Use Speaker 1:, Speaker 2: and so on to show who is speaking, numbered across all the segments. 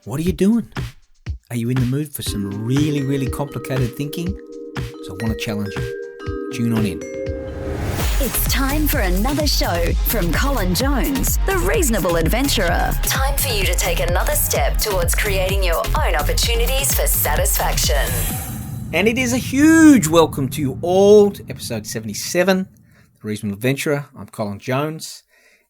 Speaker 1: What are you doing? Are you in the mood for some really, really complicated thinking? So I want to challenge you. Tune on in.
Speaker 2: It's time for another show from Colin Jones, the Reasonable Adventurer. Time for you to take another step towards creating your own opportunities for satisfaction.
Speaker 1: And it is a huge welcome to you all to episode 77, The Reasonable Adventurer. I'm Colin Jones,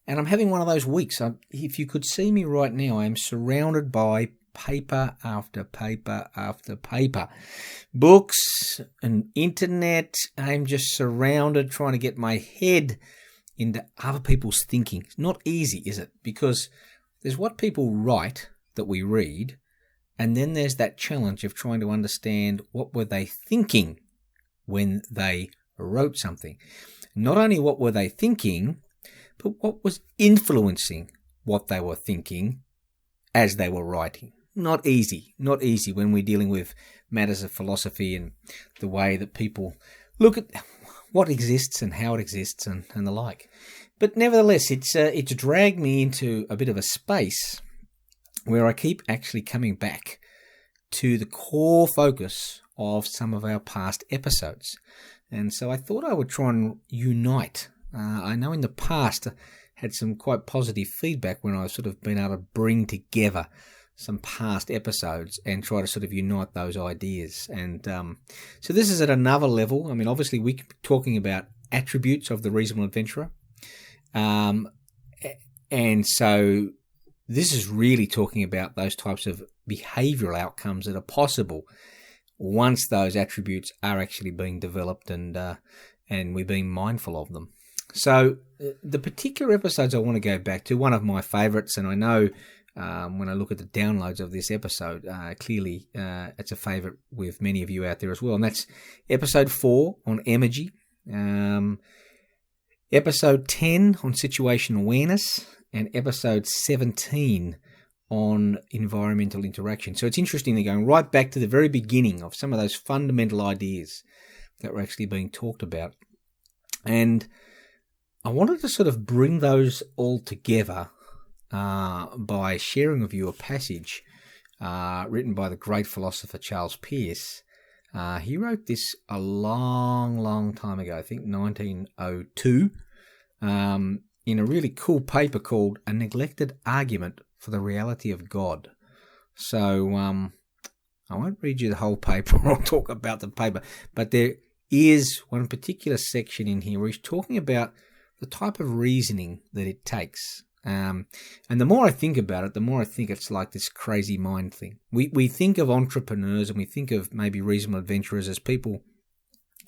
Speaker 1: and I'm having one of those weeks. If you could see me right now, I am surrounded by paper after paper after paper. Books and internet. I'm just surrounded trying to get my head into other people's thinking. It's not easy, is it? Because there's what people write that we read, and then there's that challenge of trying to understand what were they thinking when they wrote something. Not only what were they thinking, but what was influencing what they were thinking as they were writing. Not easy when we're dealing with matters of philosophy and the way that people look at what exists and how it exists and the like. But nevertheless, it's dragged me into a bit of a space where I keep actually coming back to the core focus of some of our past episodes. And so I thought I would try and unite. I know in the past I had some quite positive feedback when I've sort of been able to bring together some past episodes and try to sort of unite those ideas. And so this is at another level. I mean, obviously we could be talking about attributes of the Reasonable Adventurer. And so this is really talking about those types of behavioral outcomes that are possible once those attributes are actually being developed and we're being mindful of them. So the particular episodes I want to go back to, one of my favorites, and I know when I look at the downloads of this episode, clearly it's a favorite with many of you out there as well, and that's episode 4 on energy, episode 10 on situational awareness, and episode 17 on environmental interaction. So it's interesting, they're going right back to the very beginning of some of those fundamental ideas that were actually being talked about. And I wanted to sort of bring those all together by sharing with you a passage written by the great philosopher Charles Peirce. He wrote this a long time ago, I think 1902, in a really cool paper called A Neglected Argument for the Reality of God. So I won't read you the whole paper or talk about the paper, but there is one particular section in here where he's talking about the type of reasoning that it takes. And the more I think about it, the more I think it's like this crazy mind thing. We think of entrepreneurs and we think of maybe reasonable adventurers as people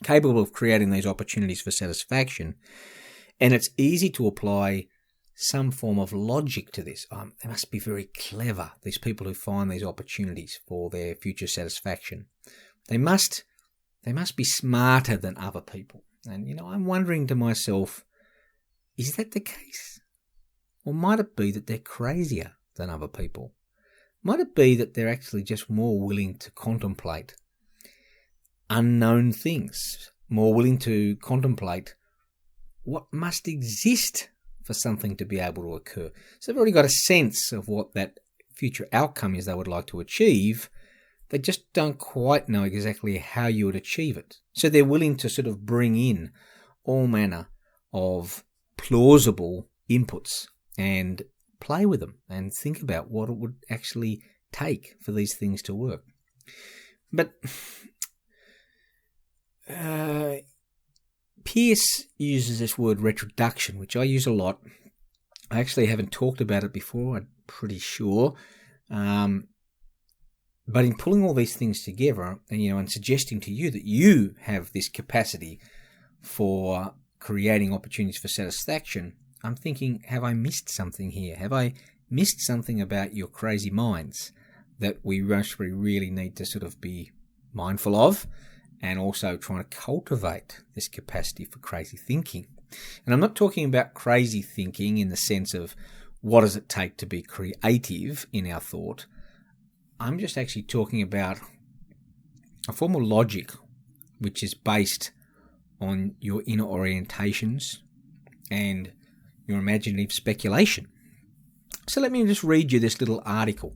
Speaker 1: capable of creating these opportunities for satisfaction. And it's easy to apply some form of logic to this. They must be very clever, these people who find these opportunities for their future satisfaction. They must be smarter than other people. And, I'm wondering to myself, is that the case? Or might it be that they're crazier than other people? Might it be that they're actually just more willing to contemplate unknown things, more willing to contemplate what must exist for something to be able to occur? So they've already got a sense of what that future outcome is they would like to achieve. They just don't quite know exactly how you would achieve it. So they're willing to sort of bring in all manner of plausible inputs and play with them and think about what it would actually take for these things to work. But Peirce uses this word Ret Reduction, which I use a lot. I actually haven't talked about it before, I'm pretty sure. But in pulling all these things together and suggesting to you that you have this capacity for creating opportunities for satisfaction, I'm thinking, have I missed something here? Have I missed something about your crazy minds that we really need to sort of be mindful of, and also trying to cultivate this capacity for crazy thinking? And I'm not talking about crazy thinking in the sense of what does it take to be creative in our thought. I'm just actually talking about a form of logic which is based on your inner orientations and your imaginative speculation. So let me just read you this little article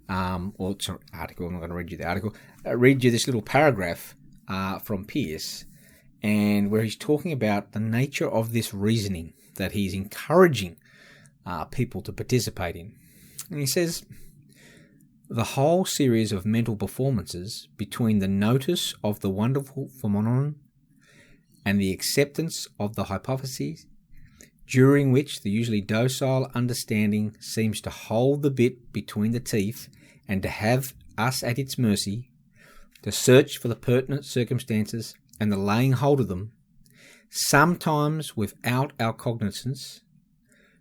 Speaker 1: article, I'm not going to read you the article, read you this little paragraph from Pierce, and where he's talking about the nature of this reasoning that he's encouraging people to participate in. And he says, the whole series of mental performances between the notice of the wonderful phenomenon and the acceptance of the hypotheses, during which the usually docile understanding seems to hold the bit between the teeth and to have us at its mercy, the search for the pertinent circumstances and the laying hold of them, sometimes without our cognizance,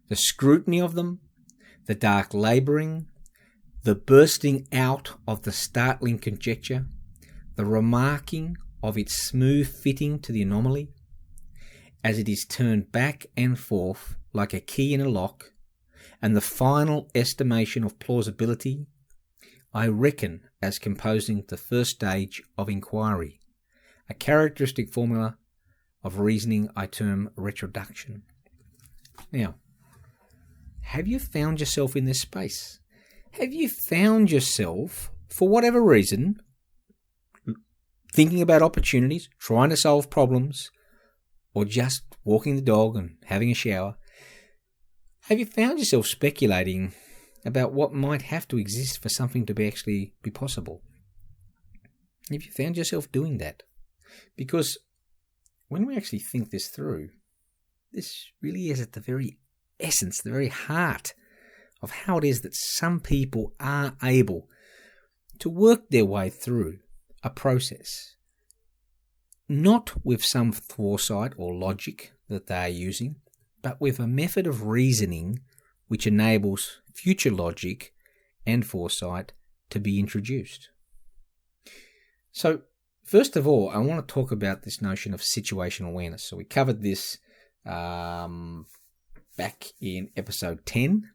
Speaker 1: the scrutiny of them, the dark labouring, the bursting out of the startling conjecture, the remarking of its smooth fitting to the anomaly, as it is turned back and forth like a key in a lock, and the final estimation of plausibility, I reckon as composing the first stage of inquiry, a characteristic formula of reasoning I term Ret Reduction. Now, have you found yourself in this space? Have you found yourself, for whatever reason, thinking about opportunities, trying to solve problems, or just walking the dog and having a shower? Have you found yourself speculating about what might have to exist for something to actually be possible? Have you found yourself doing that? Because when we actually think this through, this really is at the very essence, the very heart of how it is that some people are able to work their way through a process, not with some foresight or logic that they are using, but with a method of reasoning which enables future logic and foresight to be introduced. So, first of all, I want to talk about this notion of situational awareness. So we covered this back in episode 10,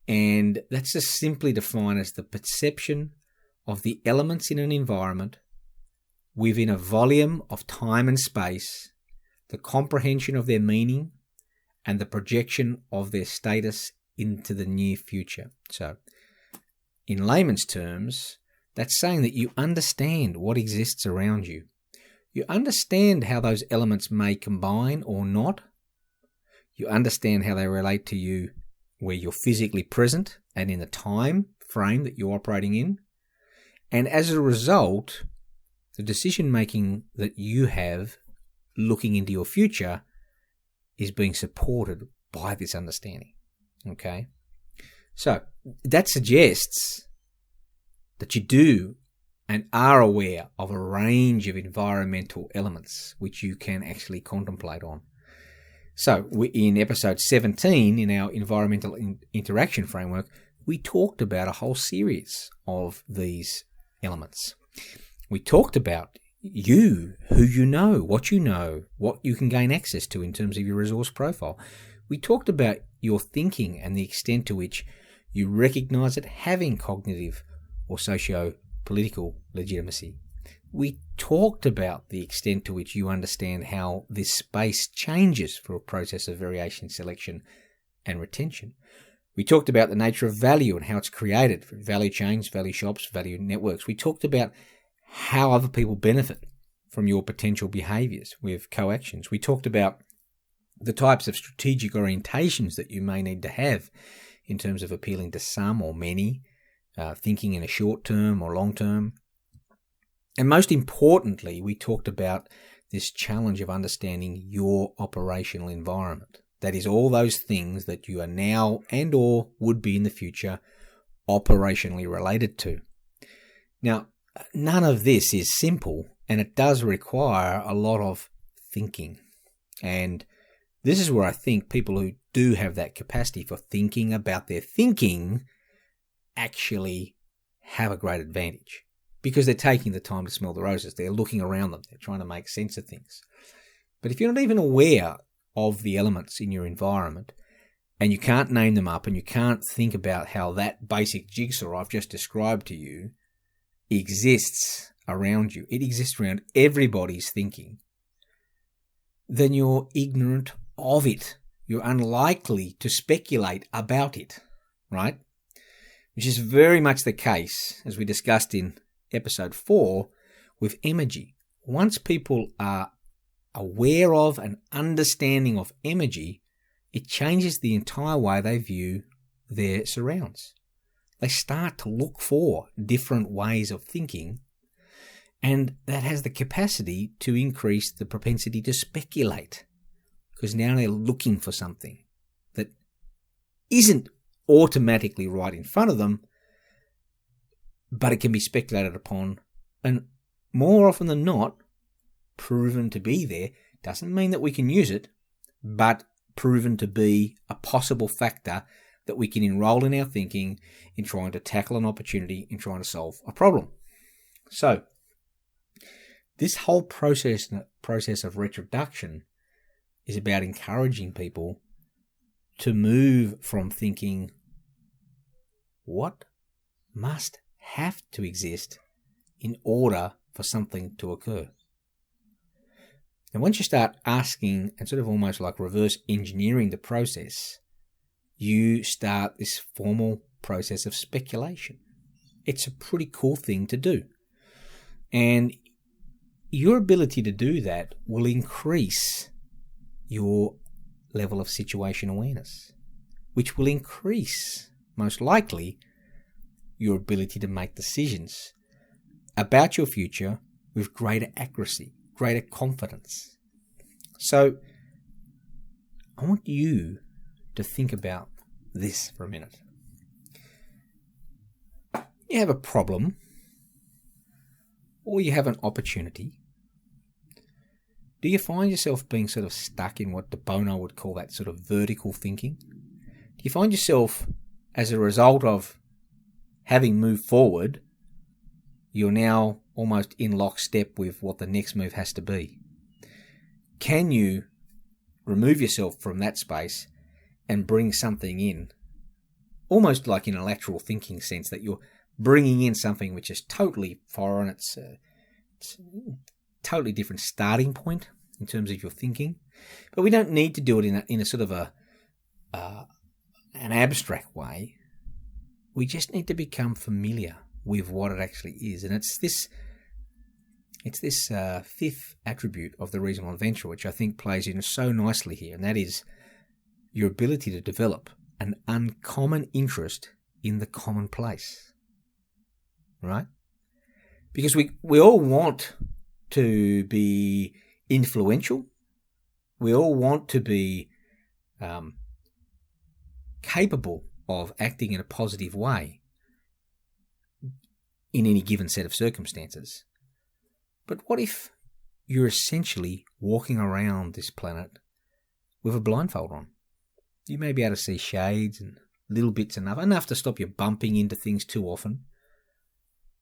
Speaker 1: and that's just simply defined as the perception of the elements in an environment within a volume of time and space, the comprehension of their meaning, and the projection of their status into the near future. So, in layman's terms, that's saying that you understand what exists around you. You understand how those elements may combine or not. You understand how they relate to you where you're physically present and in the time frame that you're operating in. And as a result, the decision making that you have looking into your future is being supported by this understanding. Okay? So that suggests that you do and are aware of a range of environmental elements which you can actually contemplate on. So in episode 17 in our environmental interaction framework, we talked about a whole series of these elements. We talked about you, who you know, what you can gain access to in terms of your resource profile. We talked about your thinking and the extent to which you recognize it having cognitive or socio-political legitimacy. We talked about the extent to which you understand how this space changes through a process of variation, selection, and retention. We talked about the nature of value and how it's created through value chains, value shops, value networks. We talked about how other people benefit from your potential behaviors with coactions. We talked about the types of strategic orientations that you may need to have in terms of appealing to some or many, thinking in a short term or long term. And most importantly, we talked about this challenge of understanding your operational environment. That is all those things that you are now and or would be in the future operationally related to. Now, none of this is simple, and it does require a lot of thinking. And this is where I think people who do have that capacity for thinking about their thinking actually have a great advantage, because they're taking the time to smell the roses. They're looking around them. They're trying to make sense of things. But if you're not even aware of the elements in your environment, and you can't name them up, and you can't think about how that basic jigsaw I've just described to you exists around you, it exists around everybody's thinking, then you're ignorant of it. You're unlikely to speculate about it, right? which is very much the case, as we discussed in episode 4, with energy. Once people are aware of and understanding of energy, it changes the entire way they view their surrounds. They start to look for different ways of thinking, and that has the capacity to increase the propensity to speculate, because now they're looking for something that isn't automatically right in front of them, but it can be speculated upon, and more often than not, proven to be there. Doesn't mean that we can use it, but proven to be a possible factor that we can enroll in our thinking in trying to tackle an opportunity, in trying to solve a problem. So, this whole process of Ret Reduction is about encouraging people to move from thinking, what must have to exist in order for something to occur? And once you start asking and sort of almost like reverse engineering the process, you start this formal process of speculation. It's a pretty cool thing to do. And your ability to do that will increase your level of situation awareness, which will increase, most likely, your ability to make decisions about your future with greater accuracy, greater confidence. So, I want you to think about this for a minute. You have a problem, or you have an opportunity. Do you find yourself being sort of stuck in what De Bono would call that sort of vertical thinking? Do you find yourself, as a result of having moved forward, you're now almost in lockstep with what the next move has to be? Can you remove yourself from that space and bring something in, almost like in a lateral thinking sense, that you're bringing in something which is totally foreign, it's a totally different starting point in terms of your thinking, but we don't need to do it in a sort of an abstract way. We just need to become familiar with what it actually is, and it's this fifth attribute of the reasonable adventure, which I think plays in so nicely here, and that is your ability to develop an uncommon interest in the commonplace, right? Because we all want to be influential. We all want to be capable of acting in a positive way in any given set of circumstances. But what if you're essentially walking around this planet with a blindfold on? You may be able to see shades and little bits enough to stop you bumping into things too often.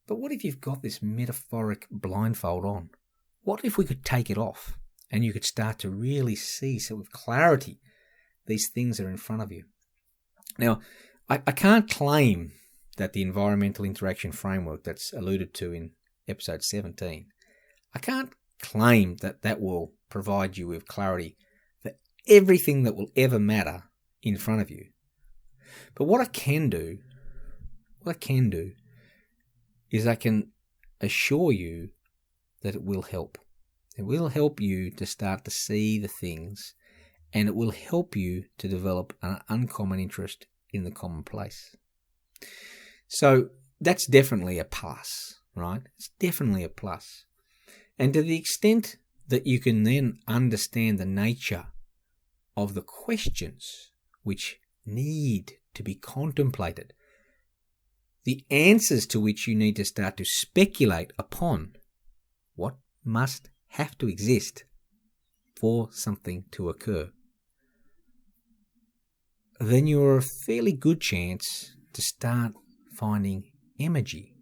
Speaker 1: But what if you've got this metaphoric blindfold on? What if we could take it off and you could start to really see, so with clarity, these things are in front of you? Now, I can't claim that the environmental interaction framework that's alluded to in episode 17, I can't claim that that will provide you with clarity for everything that will ever matter in front of you. But what I can do is I can assure you that it will help. It will help you to start to see the things, and it will help you to develop an uncommon interest in the commonplace. So that's definitely a plus, right? It's definitely a plus. And to the extent that you can then understand the nature of the questions which need to be contemplated, the answers to which you need to start to speculate upon, what must have to exist for something to occur, then you're a fairly good chance to start finding energy,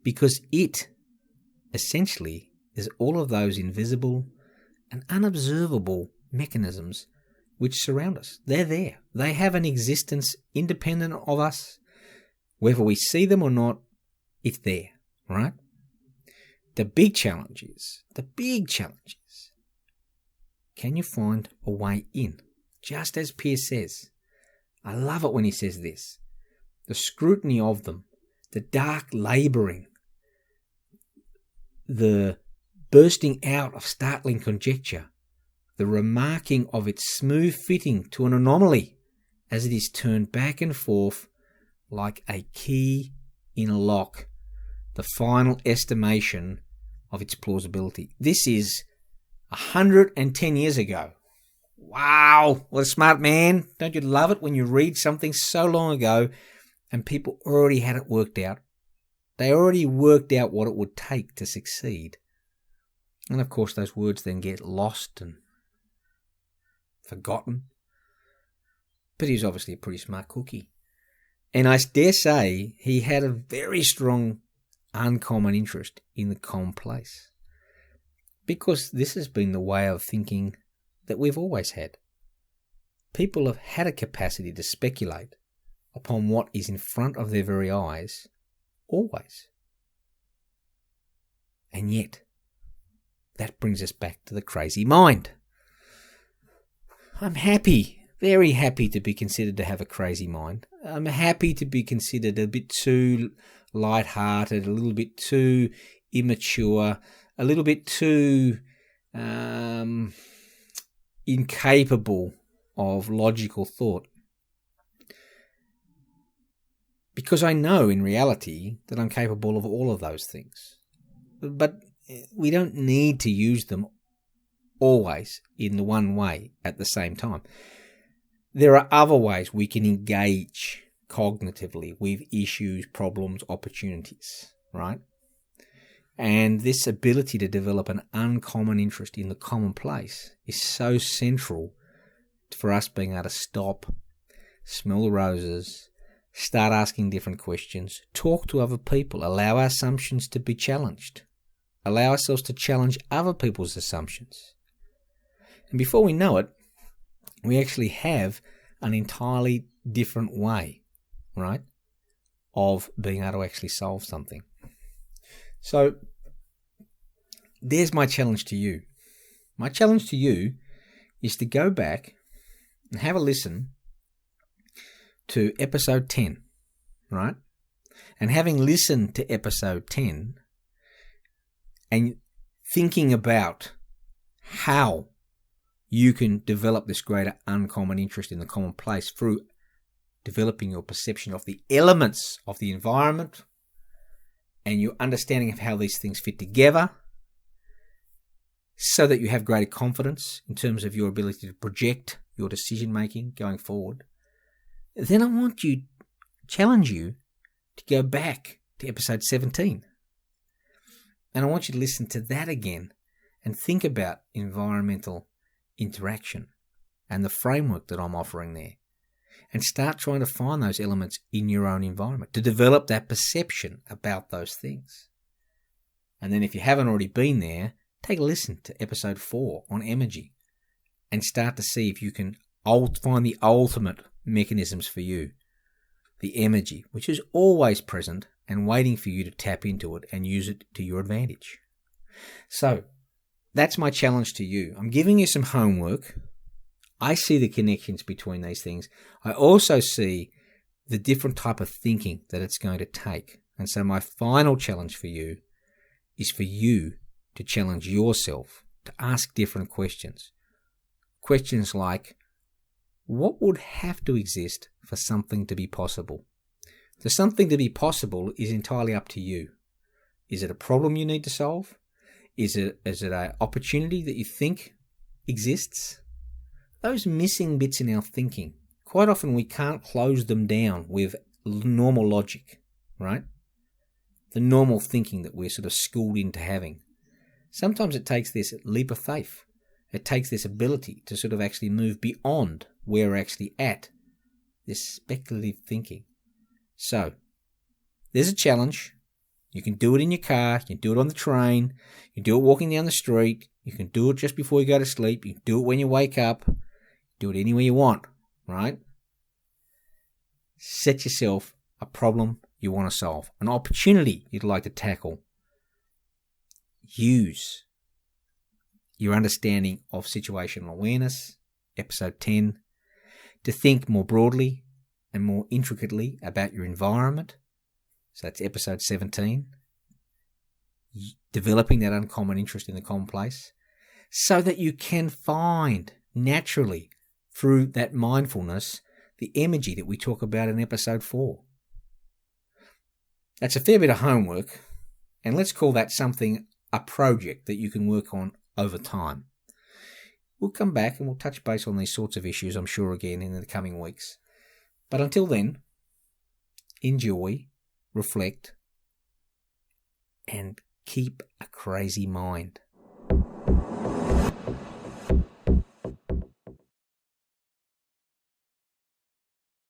Speaker 1: because it essentially is all of those invisible and unobservable mechanisms which surround us. They're there. They have an existence independent of us. Whether we see them or not, it's there, right? The big challenge is, can you find a way in? Just as Pierce says, I love it when he says this. the scrutiny of them, the dark labouring, the bursting out of startling conjecture, the remarking of its smooth fitting to an anomaly as it is turned back and forth like a key in a lock, the final estimation of its plausibility. This is 110 years ago. Wow, what a smart man. Don't you love it when you read something so long ago and people already had it worked out? They already worked out what it would take to succeed. And of course those words then get lost and forgotten. But he's obviously a pretty smart cookie. And I dare say he had a very strong uncommon interest in the commonplace. Because this has been the way of thinking that we've always had. People have had a capacity to speculate upon what is in front of their very eyes, always. And yet, that brings us back to the crazy mind. I'm happy, very happy to be considered to have a crazy mind. I'm happy to be considered a bit too light-hearted, a little bit too immature, a little bit too incapable of logical thought. Because I know in reality that I'm capable of all of those things. But we don't need to use them always in the one way at the same time. There are other ways we can engage cognitively with issues, problems, opportunities, right? And this ability to develop an uncommon interest in the commonplace is so central for us being able to stop, smell the roses, start asking different questions, talk to other people, allow our assumptions to be challenged, allow ourselves to challenge other people's assumptions. And before we know it, we actually have an entirely different way, right, of being able to actually solve something. So there's my challenge to you. My challenge to you is to go back and have a listen to episode 10, right? And having listened to episode 10 and thinking about how you can develop this greater uncommon interest in the commonplace through developing your perception of the elements of the environment and your understanding of how these things fit together, so that you have greater confidence in terms of your ability to project your decision making going forward, then I want to challenge you to go back to episode 17. And I want you to listen to that again and think about environmental interaction and the framework that I'm offering there. And start trying to find those elements in your own environment to develop that perception about those things. And then if you haven't already been there, take a listen to episode 4 on energy and start to see if you can find the ultimate mechanisms for you. The energy, which is always present and waiting for you to tap into it and use it to your advantage. So, that's my challenge to you. I'm giving you some homework. I see the connections between these things. I also see the different type of thinking that it's going to take. And so my final challenge for you is for you to challenge yourself to ask different questions. Questions like, what would have to exist for something to be possible? For something to be possible is entirely up to you. Is it a problem you need to solve? Is it an opportunity that you think exists? Those missing bits in our thinking, quite often we can't close them down with normal logic, right? The normal thinking that we're sort of schooled into having. Sometimes it takes this leap of faith. It takes this ability to sort of actually move beyond where we're actually at, this speculative thinking. So, there's a challenge. You can do it in your car, you can do it on the train, you can do it walking down the street, you can do it just before you go to sleep, you can do it when you wake up, do it anywhere you want, right? Set yourself a problem you want to solve, an opportunity you'd like to tackle. Use your understanding of situational awareness, episode 10, to think more broadly, and more intricately about your environment. So that's episode 17. Developing that uncommon interest in the commonplace so that you can find naturally through that mindfulness the energy that we talk about in episode 4. That's a fair bit of homework, and let's call that a project that you can work on over time. We'll come back and we'll touch base on these sorts of issues, I'm sure, again in the coming weeks. But until then, enjoy, reflect, and keep a crazy mind.